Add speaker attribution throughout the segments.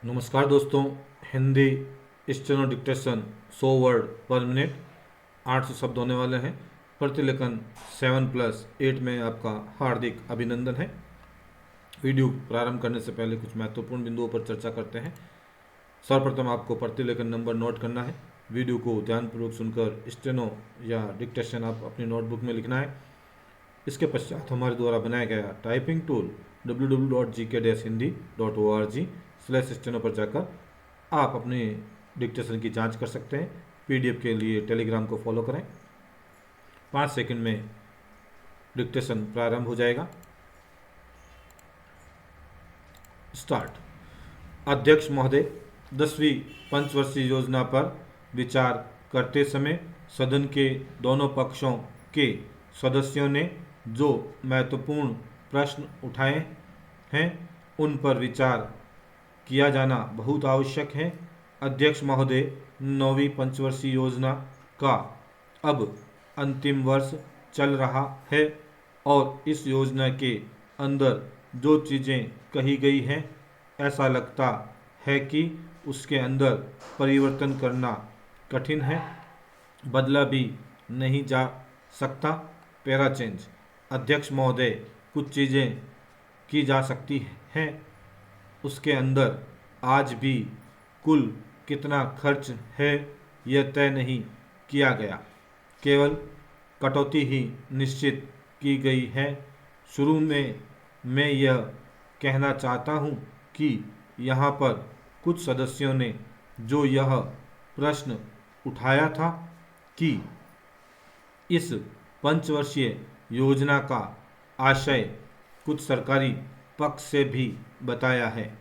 Speaker 1: नमस्कार दोस्तों। Hindi steno dictation 100 word पर मिनट 800 शब्द होने वाले हैं। प्रतिलेखन 7+8 में आपका हार्दिक अभिनंदन है। वीडियो प्रारंभ करने से पहले कुछ महत्वपूर्ण बिंदुओं पर चर्चा करते हैं। सर्वप्रथम आपको प्रतिलेखन नंबर नोट करना है। वीडियो को ध्यानपूर्वक सुनकर स्टेनो या डिक्टेशन आप अपनी नोटबुक में लिखना है। इसके पश्चात हमारे द्वारा बनाया गया टाइपिंग टूल www.gk-hindi.org/स्टेनो पर जाकर आप अपने डिक्टेशन की जांच कर सकते हैं। पीडीएफ के लिए टेलीग्राम को फॉलो करें। 5 सेकंड में डिक्टेशन प्रारंभ हो जाएगा। स्टार्ट। अध्यक्ष महोदय, 10वीं पंचवर्षीय योजना पर विचार करते समय सदन के दोनों पक्षों के सदस्यों ने जो महत्वपूर्ण प्रश्न उठाए हैं उन पर विचार किया जाना बहुत आवश्यक है। अध्यक्ष महोदय, 9वीं पंचवर्षीय योजना का अब अंतिम वर्ष चल रहा है और इस योजना के अंदर जो चीज़ें कही गई हैं ऐसा लगता है कि उसके अंदर परिवर्तन करना कठिन है, बदला भी नहीं जा सकता। Para change. अध्यक्ष महोदय, कुछ चीज़ें की जा सकती हैं, उसके अंदर आज भी कुल कितना खर्च है यह तय नहीं किया गया, केवल कटौती ही निश्चित की गई है। शुरू में मैं यह कहना चाहता हूँ कि यहाँ पर कुछ सदस्यों ने जो यह प्रश्न उठाया था कि इस पंचवर्षीय योजना का आशय कुछ सरकारी पक्ष से भी बताया है।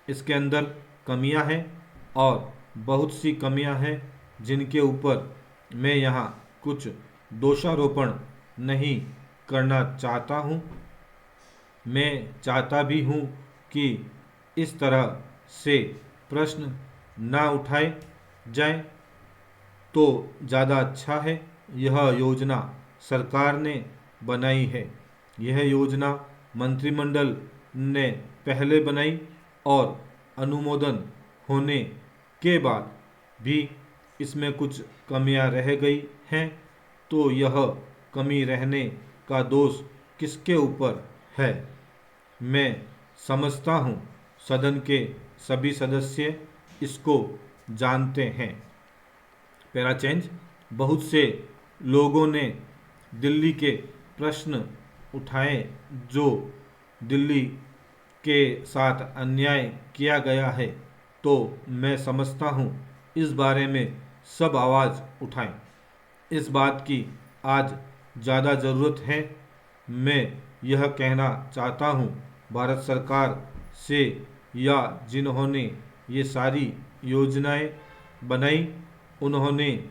Speaker 1: इसके अंदर कमियां हैं और बहुत सी कमियां हैं जिनके ऊपर मैं यहाँ कुछ दोषारोपण नहीं करना चाहता हूँ। मैं चाहता भी हूँ कि इस तरह से प्रश्न ना उठाए जाएं तो ज़्यादा अच्छा है। यह योजना सरकार ने बनाई है। यह योजना मंत्रिमंडल ने पहले बनाई और अनुमोदन होने के बाद भी इसमें कुछ कमियां रह गई हैं, तो यह कमी रहने का दोष किसके ऊपर है? मैं समझता हूँ सदन के सभी सदस्य इसको जानते हैं। Para change. बहुत से लोगों ने दिल्ली के प्रश्न उठाए जो दिल्ली के साथ अन्याय किया गया है, तो मैं समझता हूँ इस बारे में सब आवाज़ उठाएं। इस बात की आज ज़्यादा ज़रूरत है। मैं यह कहना चाहता हूँ भारत सरकार से या जिन्होंने ये सारी योजनाएं बनाई उन्होंने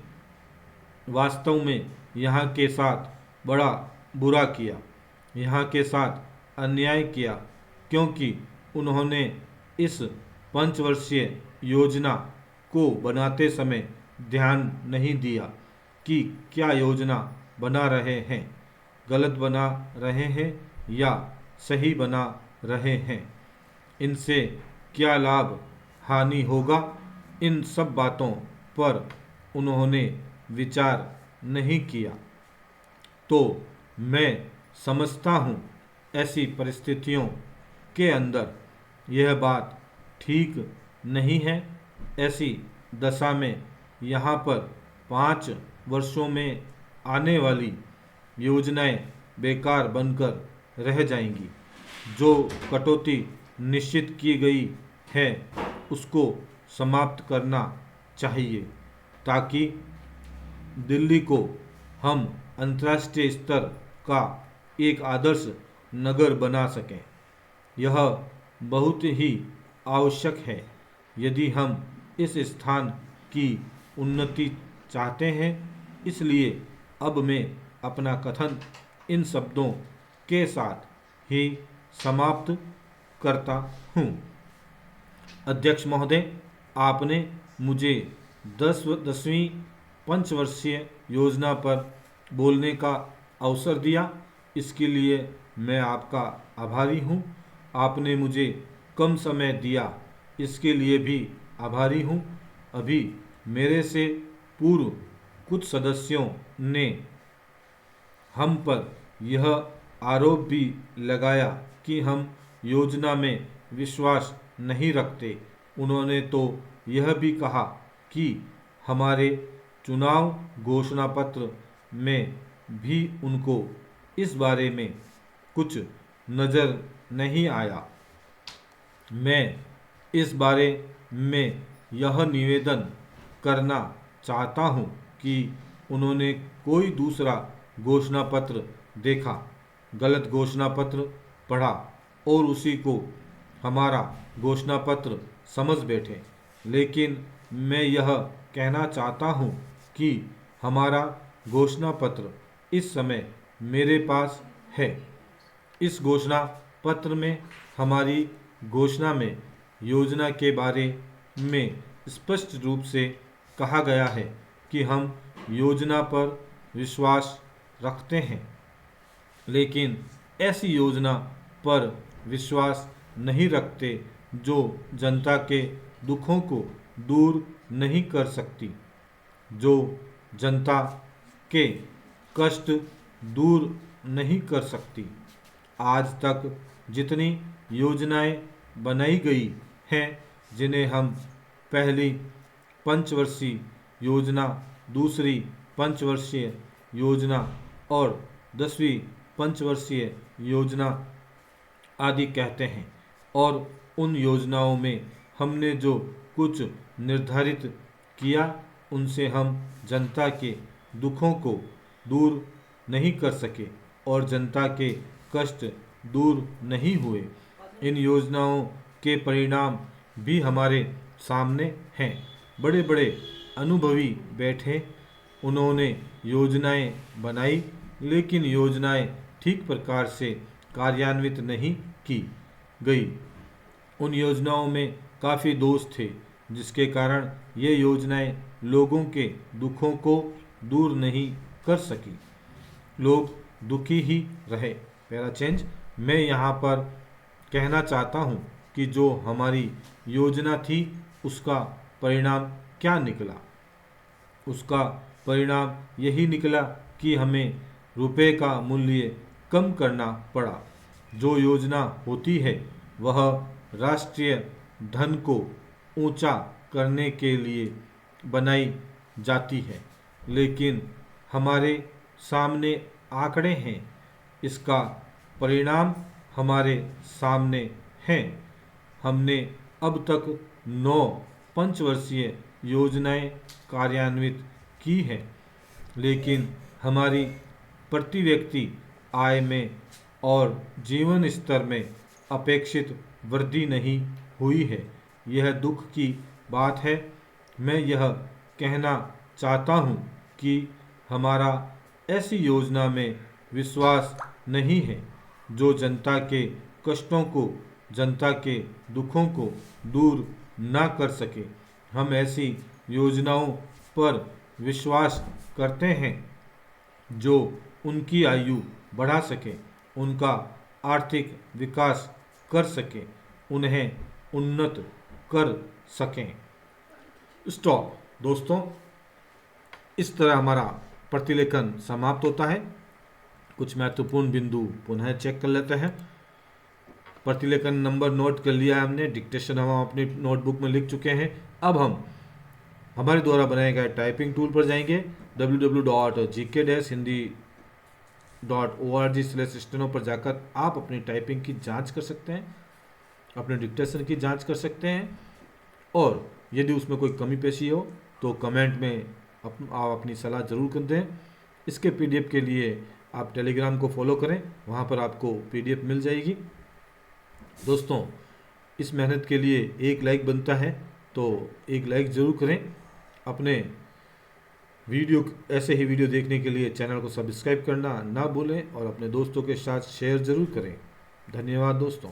Speaker 1: वास्तव में यहाँ के साथ बड़ा बुरा किया, यहाँ के साथ अन्याय किया, क्योंकि उन्होंने इस पंचवर्षीय योजना को बनाते समय ध्यान नहीं दिया कि क्या योजना बना रहे हैं, गलत बना रहे हैं या सही बना रहे हैं, इनसे क्या लाभ हानि होगा, इन सब बातों पर उन्होंने विचार नहीं किया। तो मैं समझता हूँ ऐसी परिस्थितियों के अंदर यह बात ठीक नहीं है। ऐसी दशा में यहाँ पर 5 वर्षों में आने वाली योजनाएं बेकार बनकर रह जाएंगी। जो कटौती निश्चित की गई है उसको समाप्त करना चाहिए ताकि दिल्ली को हम अंतर्राष्ट्रीय स्तर का एक आदर्श नगर बना सकें। यह बहुत ही आवश्यक है यदि हम इस स्थान की उन्नति चाहते हैं। इसलिए अब मैं अपना कथन इन शब्दों के साथ ही समाप्त करता हूँ। अध्यक्ष महोदय, आपने मुझे 10वीं पंचवर्षीय योजना पर बोलने का अवसर दिया, इसके लिए मैं आपका आभारी हूँ। आपने मुझे कम समय दिया इसके लिए भी आभारी हूँ। अभी मेरे से पूर्व कुछ सदस्यों ने हम पर यह आरोप भी लगाया कि हम योजना में विश्वास नहीं रखते। उन्होंने तो यह भी कहा कि हमारे चुनाव घोषणा पत्र में भी उनको इस बारे में कुछ नज़र नहीं आया। मैं इस बारे में यह निवेदन करना चाहता हूँ कि उन्होंने कोई दूसरा घोषणा पत्र देखा, गलत घोषणा पत्र पढ़ा और उसी को हमारा घोषणा पत्र समझ बैठे। लेकिन मैं यह कहना चाहता हूँ कि हमारा घोषणा पत्र इस समय मेरे पास है। इस घोषणा पत्र में हमारी घोषणा में योजना के बारे में स्पष्ट रूप से कहा गया है कि हम योजना पर विश्वास रखते हैं, लेकिन ऐसी योजना पर विश्वास नहीं रखते जो जनता के दुखों को दूर नहीं कर सकती, जो जनता के कष्ट दूर नहीं कर सकती। आज तक जितनी योजनाएं बनाई गई हैं, जिन्हें हम पहली पंचवर्षीय योजना, दूसरी पंचवर्षीय योजना और 10वीं पंचवर्षीय योजना आदि कहते हैं, और उन योजनाओं में हमने जो कुछ निर्धारित किया, उनसे हम जनता के दुखों को दूर नहीं कर सके और जनता के कष्ट दूर नहीं हुए। इन योजनाओं के परिणाम भी हमारे सामने हैं। बड़े बड़े अनुभवी बैठे, उन्होंने योजनाएं बनाई, लेकिन योजनाएं ठीक प्रकार से कार्यान्वित नहीं की गई। उन योजनाओं में काफ़ी दोष थे, जिसके कारण ये योजनाएं लोगों के दुखों को दूर नहीं कर सकी। लोग दुखी ही रहे। पहला चेंज मैं यहाँ पर कहना चाहता हूँ कि जो हमारी योजना थी उसका परिणाम क्या निकला। उसका परिणाम यही निकला कि हमें रुपए का मूल्य कम करना पड़ा। जो योजना होती है वह राष्ट्रीय धन को ऊंचा करने के लिए बनाई जाती है, लेकिन हमारे सामने आंकड़े हैं, इसका परिणाम हमारे सामने हैं। हमने अब तक 9 पंचवर्षीय योजनाएं कार्यान्वित की हैं, लेकिन हमारी प्रति व्यक्ति आय में और जीवन स्तर में अपेक्षित वृद्धि नहीं हुई है। यह दुख की बात है। मैं यह कहना चाहता हूँ कि हमारा ऐसी योजना में विश्वास नहीं है जो जनता के कष्टों को, जनता के दुखों को दूर ना कर सके। हम ऐसी योजनाओं पर विश्वास करते हैं जो उनकी आयु बढ़ा सके, उनका आर्थिक विकास कर सके, उन्हें उन्नत कर सकें। स्टॉप। दोस्तों, इस तरह हमारा प्रतिलेखन समाप्त होता है। कुछ महत्वपूर्ण बिंदु पुनः चेक कर लेते हैं। प्रतिलेखन नंबर नोट कर लिया है हमने, डिक्टेशन हम अपनी नोटबुक में लिख चुके हैं। अब हम हमारे द्वारा बनाए गए टाइपिंग टूल पर जाएंगे। www.gk-hindi.org/steno पर जाकर आप अपनी टाइपिंग की जांच कर सकते हैं, अपने डिक्टेशन की जांच कर सकते हैं, और यदि उसमें कोई कमी पेशी हो तो कमेंट में आप अपनी सलाह ज़रूर कर दें। इसके पीडीएफ के लिए आप टेलीग्राम को फॉलो करें, वहाँ पर आपको पीडीएफ मिल जाएगी। दोस्तों, इस मेहनत के लिए एक लाइक बनता है, तो एक लाइक ज़रूर करें। अपने वीडियो, ऐसे ही वीडियो देखने के लिए चैनल को सब्सक्राइब करना ना भूलें और अपने दोस्तों के साथ शेयर ज़रूर करें। धन्यवाद दोस्तों।